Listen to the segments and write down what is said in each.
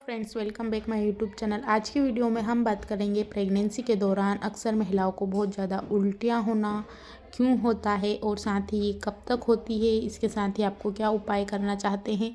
Friends, welcome back my YouTube channel. आज की video में हम बात करेंगे प्रेगनेंसी के दौरान अक्सर महिलाओं को बहुत ज़्यादा उल्टियाँ होना क्यों होता है और साथ ही ये कब तक होती है, इसके साथ ही आपको क्या उपाय करना चाहते हैं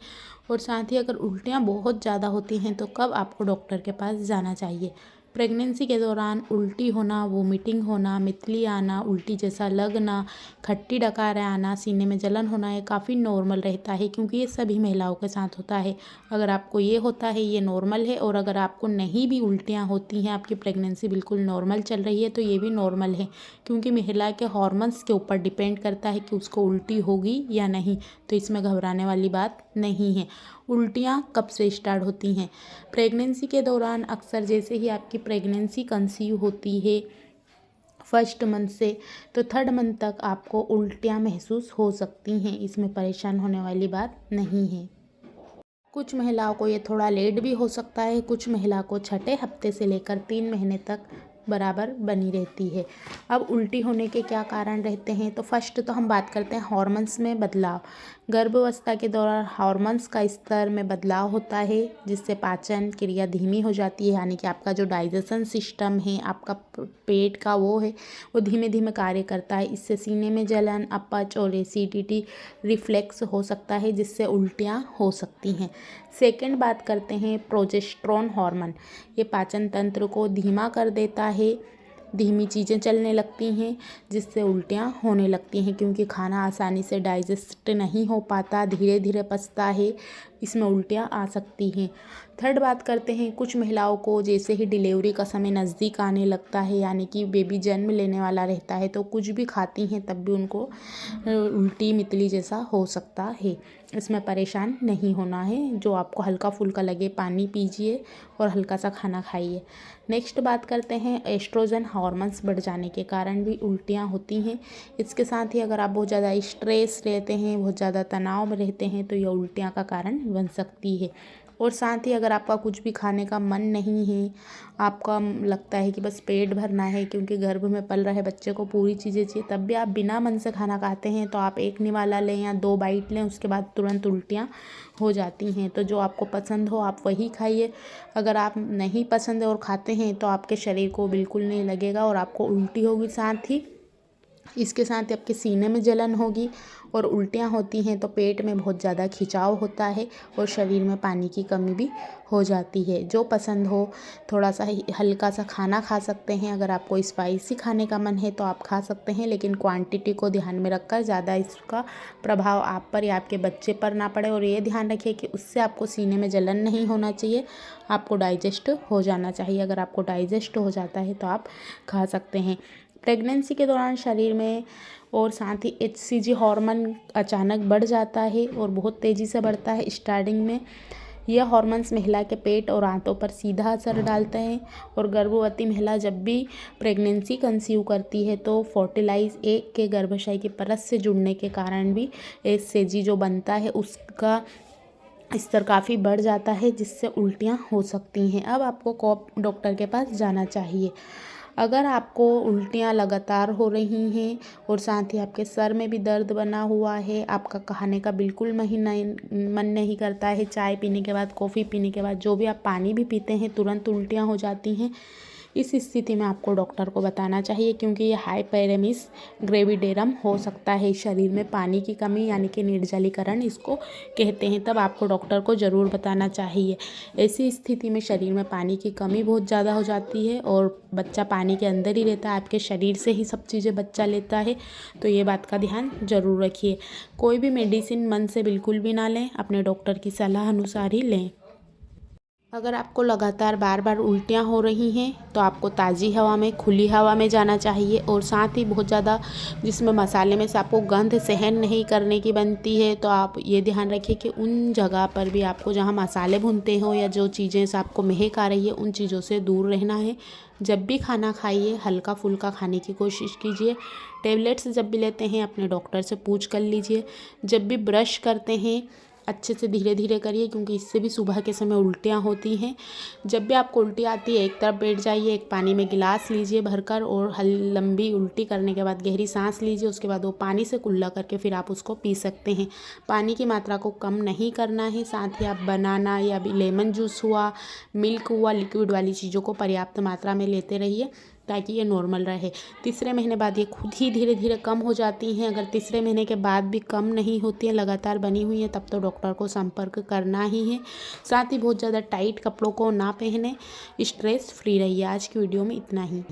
और साथ ही अगर उल्टियाँ बहुत ज़्यादा होती हैं तो कब आपको डॉक्टर के पास जाना चाहिए। प्रेगनेंसी के दौरान उल्टी होना, वोमिटिंग होना, मितली आना, उल्टी जैसा लगना, खट्टी डकारें आना, सीने में जलन होना, ये काफ़ी नॉर्मल रहता है क्योंकि ये सभी महिलाओं के साथ होता है। अगर आपको ये होता है ये नॉर्मल है, और अगर आपको नहीं भी उल्टियाँ होती हैं, आपकी प्रेगनेंसी बिल्कुल नॉर्मल चल रही है तो ये भी नॉर्मल है क्योंकि महिला के हार्मोन्स के ऊपर डिपेंड करता है कि उसको उल्टी होगी या नहीं। तो इसमें घबराने वाली बात नहीं है। उल्टियाँ कब से स्टार्ट होती हैं? प्रेगनेंसी के दौरान अक्सर जैसे ही आपकी प्रेगनेंसी कंसीव होती है फर्स्ट मंथ से तो थर्ड मंथ तक आपको उल्टियाँ महसूस हो सकती हैं। इसमें परेशान होने वाली बात नहीं है। कुछ महिलाओं को ये थोड़ा लेट भी हो सकता है, कुछ महिला को छठे हफ्ते से लेकर 3 महीने तक बराबर बनी रहती है। अब उल्टी होने के क्या कारण रहते हैं, तो फर्स्ट तो हम बात करते हैं हार्मोन्स में बदलाव। गर्भावस्था के दौरान हार्मोन्स का स्तर में बदलाव होता है जिससे पाचन क्रिया धीमी हो जाती है, यानी कि आपका जो डाइजेशन सिस्टम है, आपका पेट का वो है, वो धीमे धीमे कार्य करता है। इससे सीने में जलन, अपच और एसिडिटी रिफ्लेक्स हो सकता है जिससे उल्टियाँ हो सकती हैं। सेकंड बात करते हैं प्रोजेस्टेरोन हार्मोन। ये पाचन तंत्र को धीमा कर देता है, धीमी चीज़ें चलने लगती हैं जिससे उल्टियाँ होने लगती हैं क्योंकि खाना आसानी से डाइजेस्ट नहीं हो पाता, धीरे धीरे पचता है, इसमें उल्टियाँ आ सकती हैं। थर्ड बात करते हैं कुछ महिलाओं को जैसे ही डिलीवरी का समय नज़दीक आने लगता है, यानी कि बेबी जन्म लेने वाला रहता है, तो कुछ भी खाती हैं तब भी उनको उल्टी मितली जैसा हो सकता है। इसमें परेशान नहीं होना है, जो आपको हल्का फुल्का लगे पानी पीजिए और हल्का सा खाना खाइए। नेक्स्ट बात करते हैं एस्ट्रोजन हार्मोन्स बढ़ जाने के कारण भी उल्टियाँ होती हैं। इसके साथ ही अगर आप बहुत ज़्यादा स्ट्रेस रहते हैं, बहुत ज़्यादा तनाव में रहते हैं तो यह उल्टियाँ का कारण बन सकती है। और साथ ही अगर आपका कुछ भी खाने का मन नहीं है, आपका लगता है कि बस पेट भरना है क्योंकि गर्भ में पल रहे बच्चे को पूरी चीज़ें चाहिए, तब भी आप बिना मन से खाना खाते हैं तो आप एक निवाला लें या 2 बाइट लें, उसके बाद तुरंत उल्टियाँ हो जाती हैं। तो जो आपको पसंद हो आप वही खाइए। अगर आप नहीं पसंद है और खाते हैं तो आपके शरीर को बिल्कुल नहीं लगेगा और आपको उल्टी होगी। साथ ही इसके साथ ही आपके सीने में जलन होगी और उल्टियाँ होती हैं तो पेट में बहुत ज़्यादा खिंचाव होता है और शरीर में पानी की कमी भी हो जाती है। जो पसंद हो थोड़ा सा हल्का सा खाना खा सकते हैं। अगर आपको स्पाइसी खाने का मन है तो आप खा सकते हैं, लेकिन क्वांटिटी को ध्यान में रखकर ज़्यादा इसका प्रभाव आप पर या आपके बच्चे पर ना पड़े। और ये ध्यान रखिए कि उससे आपको सीने में जलन नहीं होना चाहिए, आपको डाइजेस्ट हो जाना चाहिए। अगर आपको डाइजेस्ट हो जाता है तो आप खा सकते हैं। प्रेगनेंसी के दौरान शरीर में और साथ ही HCG हार्मोन अचानक बढ़ जाता है और बहुत तेज़ी से बढ़ता है। स्टार्टिंग में यह हार्मोन्स महिला के पेट और आंतों पर सीधा असर डालते हैं और गर्भवती महिला जब भी प्रेगनेंसी कंसीव करती है तो फर्टिलाइज एग के गर्भाशय की परत से जुड़ने के कारण भी HCG जो बनता है उसका स्तर काफ़ी बढ़ जाता है जिससे उल्टियाँ हो सकती हैं। अब आपको कब डॉक्टर के पास जाना चाहिए? अगर आपको उल्टियाँ लगातार हो रही हैं और साथ ही आपके सर में भी दर्द बना हुआ है, आपका खाने का बिल्कुल मन नहीं करता है, चाय पीने के बाद, कॉफ़ी पीने के बाद, जो भी आप पानी भी पीते हैं तुरंत उल्टियाँ हो जाती हैं, इस स्थिति में आपको डॉक्टर को बताना चाहिए क्योंकि ये हाइपेरेमिस ग्रेविडेरम हो सकता है। शरीर में पानी की कमी यानी कि निर्जलीकरण इसको कहते हैं, तब आपको डॉक्टर को ज़रूर बताना चाहिए। ऐसी स्थिति में शरीर में पानी की कमी बहुत ज़्यादा हो जाती है और बच्चा पानी के अंदर ही रहता है, आपके शरीर से ही सब चीज़ें बच्चा लेता है, तो ये बात का ध्यान ज़रूर रखिए। कोई भी मेडिसिन मन से बिल्कुल भी ना लें, अपने डॉक्टर की सलाह अनुसार ही लें। अगर आपको लगातार बार बार उल्टियाँ हो रही हैं तो आपको ताज़ी हवा में, खुली हवा में जाना चाहिए और साथ ही बहुत ज़्यादा जिसमें मसाले में से आपको गंध सहन नहीं करने की बनती है तो आप ये ध्यान रखिए कि उन जगह पर भी आपको जहाँ मसाले भूनते हो या जो चीज़ें से आपको महक आ रही है उन चीज़ों से दूर रहना है। जब भी खाना खाइए हल्का फुल्का खाने की कोशिश कीजिए। टैबलेट्स जब भी लेते हैं अपने डॉक्टर से पूछ कर लीजिए। जब भी ब्रश करते हैं अच्छे से धीरे धीरे करिए, क्योंकि इससे भी सुबह के समय उल्टियाँ होती हैं। जब भी आपको उल्टी आती है एक तरफ बैठ जाइए, एक पानी में गिलास लीजिए भरकर और लंबी उल्टी करने के बाद गहरी सांस लीजिए। उसके बाद वो पानी से कुल्ला करके फिर आप उसको पी सकते हैं। पानी की मात्रा को कम नहीं करना है। साथ ही आप बनाना या भी लेमन जूस हुआ, मिल्क हुआ, लिक्विड वाली चीज़ों को पर्याप्त मात्रा में लेते रहिए ताकि ये नॉर्मल रहे। तीसरे महीने बाद ये खुद ही धीरे धीरे कम हो जाती हैं। अगर तीसरे महीने के बाद भी कम नहीं होती हैं, लगातार बनी हुई हैं, तब तो डॉक्टर को संपर्क करना ही है। साथ ही बहुत ज़्यादा टाइट कपड़ों को ना पहने, स्ट्रेस फ्री रहिए। आज की वीडियो में इतना ही।